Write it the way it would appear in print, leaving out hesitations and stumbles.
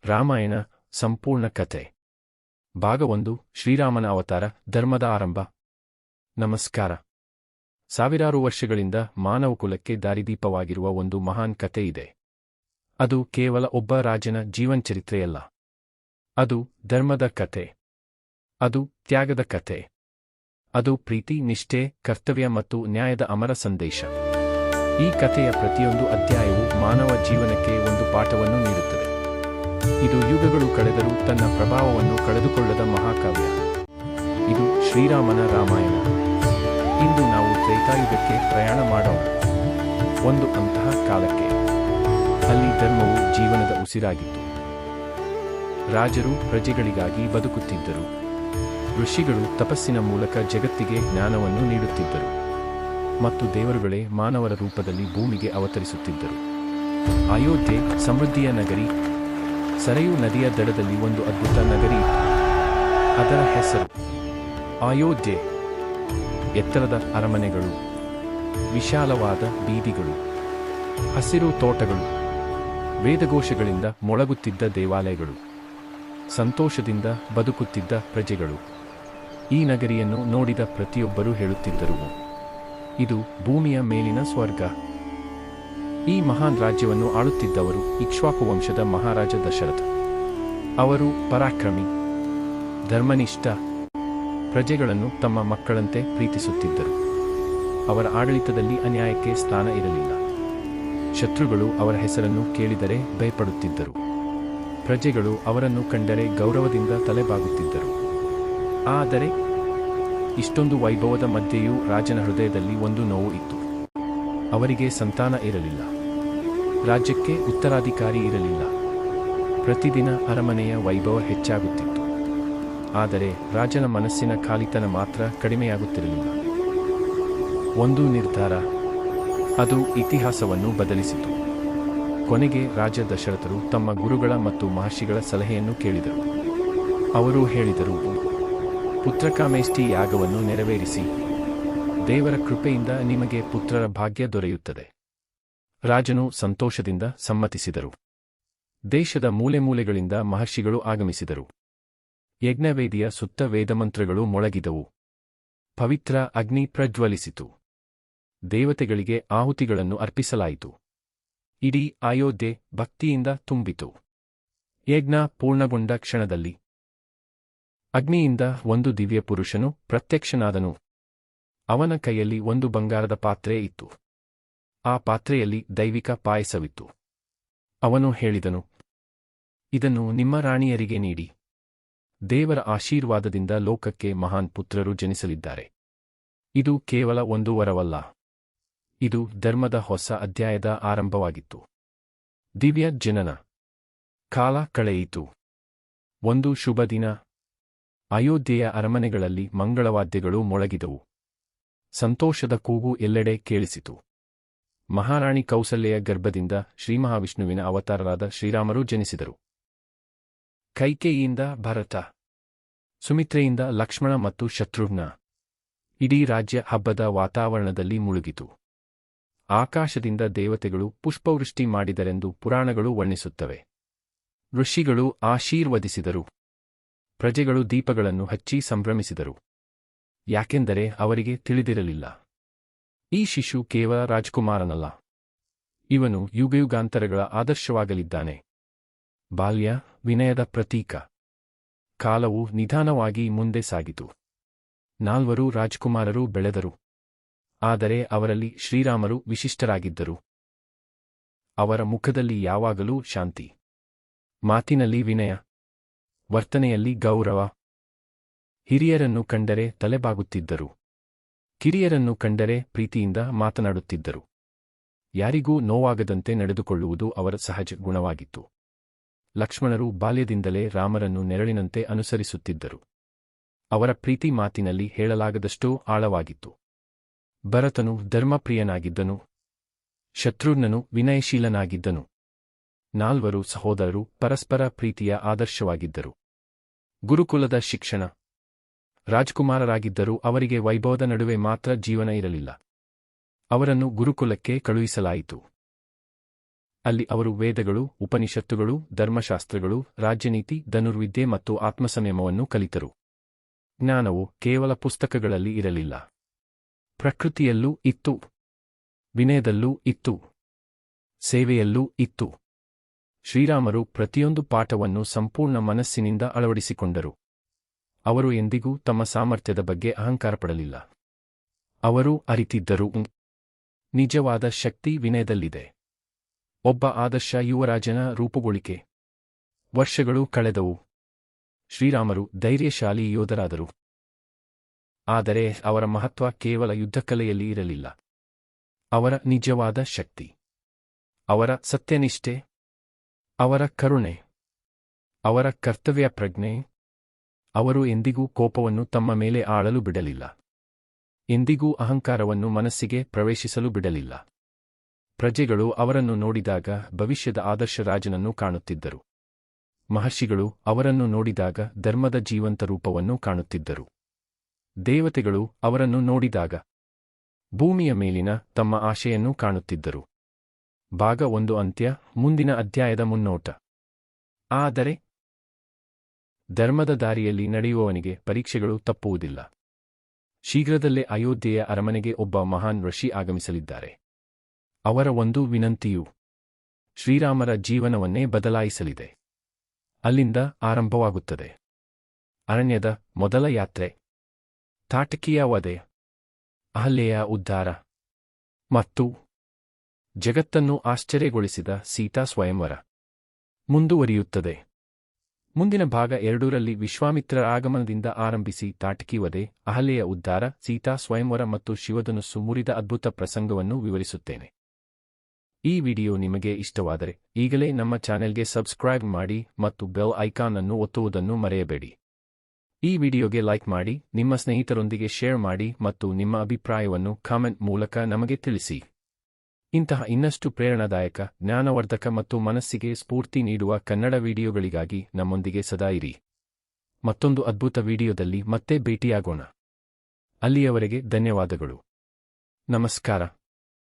ರಾಮಾಯಣ ಸಂಪೂರ್ಣ ಕಥೆ ಭಾಗ 1 ಶ್ರೀರಾಮನ ಅವತಾರ ಧರ್ಮದ ಆರಂಭ. ನಮಸ್ಕಾರ. ಸಾವಿರಾರು ವರ್ಷಗಳಿಂದ ಮಾನವಕುಲಕ್ಕೆ ದಾರಿದೀಪವಾಗಿರುವ ಒಂದು ಮಹಾನ್ ಕಥೆ ಇದೆ. ಅದು ಕೇವಲ ಒಬ್ಬ ರಾಜನ ಜೀವನಚರಿತ್ರೆಯಲ್ಲ. ಅದು ಧರ್ಮದ ಕಥೆ. ಅದು ತ್ಯಾಗದ ಕಥೆ. ಅದು ಪ್ರೀತಿ, ನಿಷ್ಠೆ, ಕರ್ತವ್ಯ ಮತ್ತು ನ್ಯಾಯದ ಅಮರ ಸಂದೇಶ. ಈ ಕಥೆಯ ಪ್ರತಿಯೊಂದು ಅಧ್ಯಾಯವೂ ಮಾನವ ಜೀವನಕ್ಕೆ ಒಂದು ಪಾಠವನ್ನು ನೀಡುತ್ತದೆ. ಇದು ಯುಗಗಳು ಕಳೆದರೂ ತನ್ನ ಪ್ರಭಾವವನ್ನು ಕಳೆದುಕೊಳ್ಳದ ಮಹಾಕಾವ್ಯ. ಇದು ಶ್ರೀರಾಮನ ರಾಮಾಯಣ. ಇಂದು ನಾವು ತ್ರೇತಾಯುಗಕ್ಕೆ ಪ್ರಯಾಣ ಮಾಡೋಣ. ಒಂದು ಅಂತಹ ಕಾಲಕ್ಕೆ ಅಲ್ಲಿ ಧರ್ಮವು ಜೀವನದ ಉಸಿರಾಗಿತ್ತು. ರಾಜರು ಪ್ರಜೆಗಳಿಗಾಗಿ ಬದುಕುತ್ತಿದ್ದರು. ಋಷಿಗಳು ತಪಸ್ಸಿನ ಮೂಲಕ ಜಗತ್ತಿಗೆ ಜ್ಞಾನವನ್ನು ನೀಡುತ್ತಿದ್ದರು. ಮತ್ತು ದೇವರುಗಳೇ ಮಾನವರ ರೂಪದಲ್ಲಿ ಭೂಮಿಗೆ ಅವತರಿಸುತ್ತಿದ್ದರು. ಅಯೋಧ್ಯೆ ಸಮೃದ್ಧಿಯ ನಗರಿ. ಸರಯೂ ನದಿಯ ದಡದಲ್ಲಿ ಒಂದು ಅದ್ಭುತ ನಗರಿ ಇತ್ತು. ಅದರ ಹೆಸರು ಅಯೋಧ್ಯೆ. ಎತ್ತರದ ಅರಮನೆಗಳು, ವಿಶಾಲವಾದ ಬೀದಿಗಳು, ಹಸಿರು ತೋಟಗಳು, ವೇದಘೋಷಗಳಿಂದ ಮೊಳಗುತ್ತಿದ್ದ ದೇವಾಲಯಗಳು, ಸಂತೋಷದಿಂದ ಬದುಕುತ್ತಿದ್ದ ಪ್ರಜೆಗಳು. ಈ ನಗರಿಯನ್ನು ನೋಡಿದ ಪ್ರತಿಯೊಬ್ಬರೂ ಹೇಳುತ್ತಿದ್ದರು, ಇದು ಭೂಮಿಯ ಮೇಲಿನ ಸ್ವರ್ಗ. ಈ ಮಹಾನ್ ರಾಜ್ಯವನ್ನು ಆಳುತ್ತಿದ್ದವರು ಇಕ್ಷ್ವಾಕು ವಂಶದ ಮಹಾರಾಜ ದಶರಥ. ಅವರು ಪರಾಕ್ರಮಿ, ಧರ್ಮನಿಷ್ಠ, ಪ್ರಜೆಗಳನ್ನು ತಮ್ಮ ಮಕ್ಕಳಂತೆ ಪ್ರೀತಿಸುತ್ತಿದ್ದರು. ಅವರ ಆಡಳಿತದಲ್ಲಿ ಅನ್ಯಾಯಕ್ಕೆ ಸ್ಥಾನ ಇರಲಿಲ್ಲ. ಶತ್ರುಗಳು ಅವರ ಹೆಸರನ್ನು ಕೇಳಿದರೆ ಭಯಪಡುತ್ತಿದ್ದರು. ಪ್ರಜೆಗಳು ಅವರನ್ನು ಕಂಡರೆ ಗೌರವದಿಂದ ತಲೆಬಾಗುತ್ತಿದ್ದರು. ಆದರೆ ಇಷ್ಟೊಂದು ವೈಭವದ ಮಧ್ಯೆಯೂ ರಾಜನ ಹೃದಯದಲ್ಲಿ ಒಂದು ನೋವು ಇತ್ತು. ಅವರಿಗೆ ಸಂತಾನ ಇರಲಿಲ್ಲ. ರಾಜ್ಯಕ್ಕೆ ಉತ್ತರಾಧಿಕಾರಿ ಇರಲಿಲ್ಲ. ಪ್ರತಿದಿನ ಅರಮನೆಯ ವೈಭವ ಹೆಚ್ಚಾಗುತ್ತಿತ್ತು. ಆದರೆ ರಾಜನ ಮನಸ್ಸಿನ ಖಾಲಿತನ ಮಾತ್ರ ಕಡಿಮೆಯಾಗುತ್ತಿರಲಿಲ್ಲ. ಒಂದು ನಿರ್ಧಾರ. ಅದು ಇತಿಹಾಸವನ್ನು ಬದಲಿಸಿತು. ಕೊನೆಗೆ ರಾಜ ದಶರಥರು ತಮ್ಮ ಗುರುಗಳ ಮತ್ತು ಮಹರ್ಷಿಗಳ ಸಲಹೆಯನ್ನು ಕೇಳಿದರು. ಅವರು ಹೇಳಿದರು, ಪುತ್ರಕಾಮೇಷ್ಟಿ ಯಾಗವನ್ನು ನೆರವೇರಿಸಿ. ದೇವರ ಕೃಪೆಯಿಂದ ನಿಮಗೆ ಪುತ್ರರ ಭಾಗ್ಯ ದೊರೆಯುತ್ತದೆ. ರಾಜನು ಸಂತೋಷದಿಂದ ಸಮ್ಮತಿಸಿದರು. ದೇಶದ ಮೂಲೆ ಮೂಲೆಗಳಿಂದ ಮಹರ್ಷಿಗಳು ಆಗಮಿಸಿದರು. ಯಜ್ಞವೇದಿಯ ಸುತ್ತ ವೇದಮಂತ್ರಗಳು ಮೊಳಗಿದವು. ಪವಿತ್ರ ಅಗ್ನಿ ಪ್ರಜ್ವಲಿಸಿತು. ದೇವತೆಗಳಿಗೆ ಆಹುತಿಗಳನ್ನು ಅರ್ಪಿಸಲಾಯಿತು. ಇಡೀ ಅಯೋಧ್ಯೆ ಭಕ್ತಿಯಿಂದ ತುಂಬಿತು. ಯಜ್ಞ ಪೂರ್ಣಗೊಂಡ ಕ್ಷಣದಲ್ಲಿ ಅಗ್ನಿಯಿಂದ ಒಂದು ದಿವ್ಯ ಪುರುಷನು ಪ್ರತ್ಯಕ್ಷನಾದನು. ಅವನ ಕೈಯಲ್ಲಿ ಒಂದು ಬಂಗಾರದ ಪಾತ್ರೆ ಇತ್ತು. ಆ ಪಾತ್ರೆಯಲ್ಲಿ ದೈವಿಕ ಪಾಯಸವಿತ್ತು. ಅವನು ಹೇಳಿದನು, ಇದನ್ನು ನಿಮ್ಮ ರಾಣಿಯರಿಗೆ ನೀಡಿ. ದೇವರ ಆಶೀರ್ವಾದದಿಂದ ಲೋಕಕ್ಕೆ ಮಹಾನ್ ಪುತ್ರರು ಜನಿಸಲಿದ್ದಾರೆ. ಇದು ಕೇವಲ ಒಂದು ವರವಲ್ಲ. ಇದು ಧರ್ಮದ ಹೊಸ ಅಧ್ಯಾಯದ ಆರಂಭವಾಗಿತ್ತು. ದಿವ್ಯ ಜನನ. ಕಾಲ ಕಳೆಯಿತು. ಒಂದು ಶುಭ ದಿನ. ಅಯೋಧ್ಯೆಯ ಅರಮನೆಗಳಲ್ಲಿ ಮಂಗಳವಾದ್ಯಗಳು ಮೊಳಗಿದವು. ಸಂತೋಷದ ಕೂಗು ಎಲ್ಲೆಡೆ ಕೇಳಿಸಿತು. ಮಹಾರಾಣಿ ಕೌಸಲ್ಯೆಯ ಗರ್ಭದಿಂದ ಶ್ರೀಮಹಾವಿಷ್ಣುವಿನ ಅವತಾರರಾದ ಶ್ರೀರಾಮರು ಜನಿಸಿದರು. ಕೈಕೇಯಿಯಿಂದ ಭರತ, ಸುಮಿತ್ರೆಯಿಂದ ಲಕ್ಷ್ಮಣ ಮತ್ತು ಶತ್ರುಘ್ನ. ಇಡೀ ರಾಜ್ಯ ಹಬ್ಬದ ವಾತಾವರಣದಲ್ಲಿ ಮುಳುಗಿತು. ಆಕಾಶದಿಂದ ದೇವತೆಗಳು ಪುಷ್ಪವೃಷ್ಟಿ ಮಾಡಿದರೆಂದು ಪುರಾಣಗಳು ವರ್ಣಿಸುತ್ತವೆ. ಋಷಿಗಳು ಆಶೀರ್ವದಿಸಿದರು. ಪ್ರಜೆಗಳು ದೀಪಗಳನ್ನು ಹಚ್ಚಿ ಸಂಭ್ರಮಿಸಿದರು. ಯಾಕೆಂದರೆ ಅವರಿಗೆ ತಿಳಿದಿರಲಿಲ್ಲ, ಈ ಶಿಶು ಕೇವಲ ರಾಜಕುಮಾರನಲ್ಲ, ಇವನು ಯುಗಯುಗಾಂತರಗಳ ಆದರ್ಶವಾಗಲಿದ್ದಾನೆ. ಬಾಲ್ಯ ವಿನಯದ ಪ್ರತೀಕ. ಕಾಲವು ನಿಧಾನವಾಗಿ ಮುಂದೆ ಸಾಗಿತು. 4 ರಾಜಕುಮಾರರು ಬೆಳೆದರು. ಆದರೆ ಅವರಲ್ಲಿ ಶ್ರೀರಾಮರು ವಿಶಿಷ್ಟರಾಗಿದ್ದರು. ಅವರ ಮುಖದಲ್ಲಿ ಯಾವಾಗಲೂ ಶಾಂತಿ, ಮಾತಿನಲ್ಲಿ ವಿನಯ, ವರ್ತನೆಯಲ್ಲಿ ಗೌರವ. ಹಿರಿಯರನ್ನು ಕಂಡರೆ ತಲೆಬಾಗುತ್ತಿದ್ದರು. ಕಿರಿಯರನ್ನು ಕಂಡರೆ ಪ್ರೀತಿಯಿಂದ ಮಾತನಾಡುತ್ತಿದ್ದರು. ಯಾರಿಗೂ ನೋವಾಗದಂತೆ ನಡೆದುಕೊಳ್ಳುವುದು ಅವರ ಸಹಜ ಗುಣವಾಗಿತ್ತು. ಲಕ್ಷ್ಮಣರು ಬಾಲ್ಯದಿಂದಲೇ ರಾಮರನ್ನು ನೆರಳಿನಂತೆ ಅನುಸರಿಸುತ್ತಿದ್ದರು. ಅವರ ಪ್ರೀತಿ ಮಾತಿನಲ್ಲಿ ಹೇಳಲಾಗದಷ್ಟೂ ಆಳವಾಗಿತ್ತು. ಭರತನು ಧರ್ಮಪ್ರಿಯನಾಗಿದ್ದನು. ಶತ್ರುಘ್ನನು ವಿನಯಶೀಲನಾಗಿದ್ದನು. 4 ಸಹೋದರರು ಪರಸ್ಪರ ಪ್ರೀತಿಯ ಆದರ್ಶವಾಗಿದ್ದರು. ಗುರುಕುಲದ ಶಿಕ್ಷಣ. ರಾಜಕುಮಾರರಾಗಿದ್ದರೂ ಅವರಿಗೆ ವೈಭವದ ನಡುವೆ ಮಾತ್ರ ಜೀವನ ಇರಲಿಲ್ಲ. ಅವರನ್ನು ಗುರುಕುಲಕ್ಕೆ ಕಳುಹಿಸಲಾಯಿತು. ಅಲ್ಲಿ ಅವರು ವೇದಗಳು, ಉಪನಿಷತ್ತುಗಳು, ಧರ್ಮಶಾಸ್ತ್ರಗಳು, ರಾಜ್ಯನೀತಿ, ಧನುರ್ವಿದ್ಯೆ ಮತ್ತು ಆತ್ಮಸಂಯಮವನ್ನು ಕಲಿತರು. ಜ್ಞಾನವು ಕೇವಲ ಪುಸ್ತಕಗಳಲ್ಲಿ ಇರಲಿಲ್ಲ. ಪ್ರಕೃತಿಯಲ್ಲೂ ಇತ್ತು, ವಿನಯದಲ್ಲೂ ಇತ್ತು, ಸೇವೆಯಲ್ಲೂ ಇತ್ತು. ಶ್ರೀರಾಮರು ಪ್ರತಿಯೊಂದು ಪಾಠವನ್ನು ಸಂಪೂರ್ಣ ಮನಸ್ಸಿನಿಂದ ಅಳವಡಿಸಿಕೊಂಡರು. ಅವರು ಎಂದಿಗೂ ತಮ್ಮ ಸಾಮರ್ಥ್ಯದ ಬಗ್ಗೆ ಅಹಂಕಾರಪಡಲಿಲ್ಲ. ಅವರು ಅರಿತಿದ್ದರು, ನಿಜವಾದ ಶಕ್ತಿ ವಿನಯದಲ್ಲಿದೆ. ಒಬ್ಬ ಆದರ್ಶ ಯುವರಾಜನ ರೂಪುಗೊಳಿಕೆ. ವರ್ಷಗಳು ಕಳೆದವು. ಶ್ರೀರಾಮರು ಧೈರ್ಯಶಾಲಿ ಯೋಧರಾದರು. ಆದರೆ ಅವರ ಮಹತ್ವ ಕೇವಲ ಯುದ್ಧಕಲೆಯಲ್ಲಿ ಇರಲಿಲ್ಲ. ಅವರ ನಿಜವಾದ ಶಕ್ತಿ, ಅವರ ಸತ್ಯನಿಷ್ಠೆ, ಅವರ ಕರುಣೆ, ಅವರ ಕರ್ತವ್ಯ ಪ್ರಜ್ಞೆ. ಅವರು ಎಂದಿಗೂ ಕೋಪವನ್ನು ತಮ್ಮ ಮೇಲೆ ಆಳಲು ಬಿಡಲಿಲ್ಲ. ಎಂದಿಗೂ ಅಹಂಕಾರವನ್ನು ಮನಸ್ಸಿಗೆ ಪ್ರವೇಶಿಸಲು ಬಿಡಲಿಲ್ಲ. ಪ್ರಜೆಗಳು ಅವರನ್ನು ನೋಡಿದಾಗ ಭವಿಷ್ಯದ ಆದರ್ಶ ರಾಜನನ್ನು ಕಾಣುತ್ತಿದ್ದರು. ಮಹರ್ಷಿಗಳು ಅವರನ್ನು ನೋಡಿದಾಗ ಧರ್ಮದ ಜೀವಂತ ರೂಪವನ್ನು ಕಾಣುತ್ತಿದ್ದರು. ದೇವತೆಗಳು ಅವರನ್ನು ನೋಡಿದಾಗ ಭೂಮಿಯ ಮೇಲಿನ ತಮ್ಮ ಆಶೆಯನ್ನು ಕಾಣುತ್ತಿದ್ದರು. ಭಾಗ 1 ಅಂತ್ಯ. ಮುಂದಿನ ಅಧ್ಯಾಯದ ಮುನ್ನೋಟ. ಆದರೆ ಧರ್ಮದ ದಾರಿಯಲ್ಲಿ ನಡೆಯುವವನಿಗೆ ಪರೀಕ್ಷೆಗಳು ತಪ್ಪುವುದಿಲ್ಲ. ಶೀಘ್ರದಲ್ಲೇ ಅಯೋಧ್ಯೆಯ ಅರಮನೆಗೆ ಒಬ್ಬ ಮಹಾನ್ ಋಷಿ ಆಗಮಿಸಲಿದ್ದಾರೆ. ಅವರ ಒಂದು ವಿನಂತಿಯು ಶ್ರೀರಾಮರ ಜೀವನವನ್ನೇ ಬದಲಾಯಿಸಲಿದೆ. ಅಲ್ಲಿಂದ ಆರಂಭವಾಗುತ್ತದೆ ಅರಣ್ಯದ ಮೊದಲ ಯಾತ್ರೆ, ತಾಟಕಿಯ ವಧೆ, ಅಹಲ್ಯೆಯ ಉದ್ಧಾರ ಮತ್ತು ಜಗತ್ತನ್ನು ಆಶ್ಚರ್ಯಗೊಳಿಸಿದ ಸೀತಾ ಸ್ವಯಂವರ. ಮುಂದುವರಿಯುತ್ತದೆ. ಮುಂದಿನ ಭಾಗ 2ರಲ್ಲಿ ವಿಶ್ವಾಮಿತ್ರರ ಆಗಮನದಿಂದ ಆರಂಭಿಸಿ ತಾಟಕಿ ವಧೆ, ಅಹಲ್ಯೆಯ ಉದ್ಧಾರ, ಸೀತಾ ಸ್ವಯಂವರ ಮತ್ತು ಶಿವಧನುಸ್ಸು ಮುರಿದ ಅದ್ಭುತ ಪ್ರಸಂಗವನ್ನು ವಿವರಿಸುತ್ತೇನೆ. ಈ ವಿಡಿಯೋ ನಿಮಗೆ ಇಷ್ಟವಾದರೆ ಈಗಲೇ ನಮ್ಮ ಚಾನೆಲ್ಗೆ ಸಬ್ಸ್ಕ್ರೈಬ್ ಮಾಡಿ ಮತ್ತು ಬೆಲ್ ಐಕಾನ್ ಅನ್ನು ಒತ್ತುವುದನ್ನು ಮರೆಯಬೇಡಿ. ಈ ವಿಡಿಯೋಗೆ ಲೈಕ್ ಮಾಡಿ, ನಿಮ್ಮ ಸ್ನೇಹಿತರೊಂದಿಗೆ ಶೇರ್ ಮಾಡಿ ಮತ್ತು ನಿಮ್ಮ ಅಭಿಪ್ರಾಯವನ್ನು ಕಾಮೆಂಟ್ ಮೂಲಕ ನಮಗೆ ತಿಳಿಸಿ. ಇಂತಹ ಇನ್ನಷ್ಟು ಪ್ರೇರಣಾದಾಯಕ, ಜ್ಞಾನವರ್ಧಕ ಮತ್ತು ಮನಸ್ಸಿಗೆ ಸ್ಫೂರ್ತಿ ನೀಡುವ ಕನ್ನಡ ವಿಡಿಯೋಗಳಿಗಾಗಿ ನಮ್ಮೊಂದಿಗೆ ಸದಾ ಇರಿ. ಮತ್ತೊಂದು ಅದ್ಭುತ ವಿಡಿಯೋದಲ್ಲಿ ಮತ್ತೆ ಭೇಟಿಯಾಗೋಣ. ಅಲ್ಲಿಯವರೆಗೆ ಧನ್ಯವಾದಗಳು. ನಮಸ್ಕಾರ.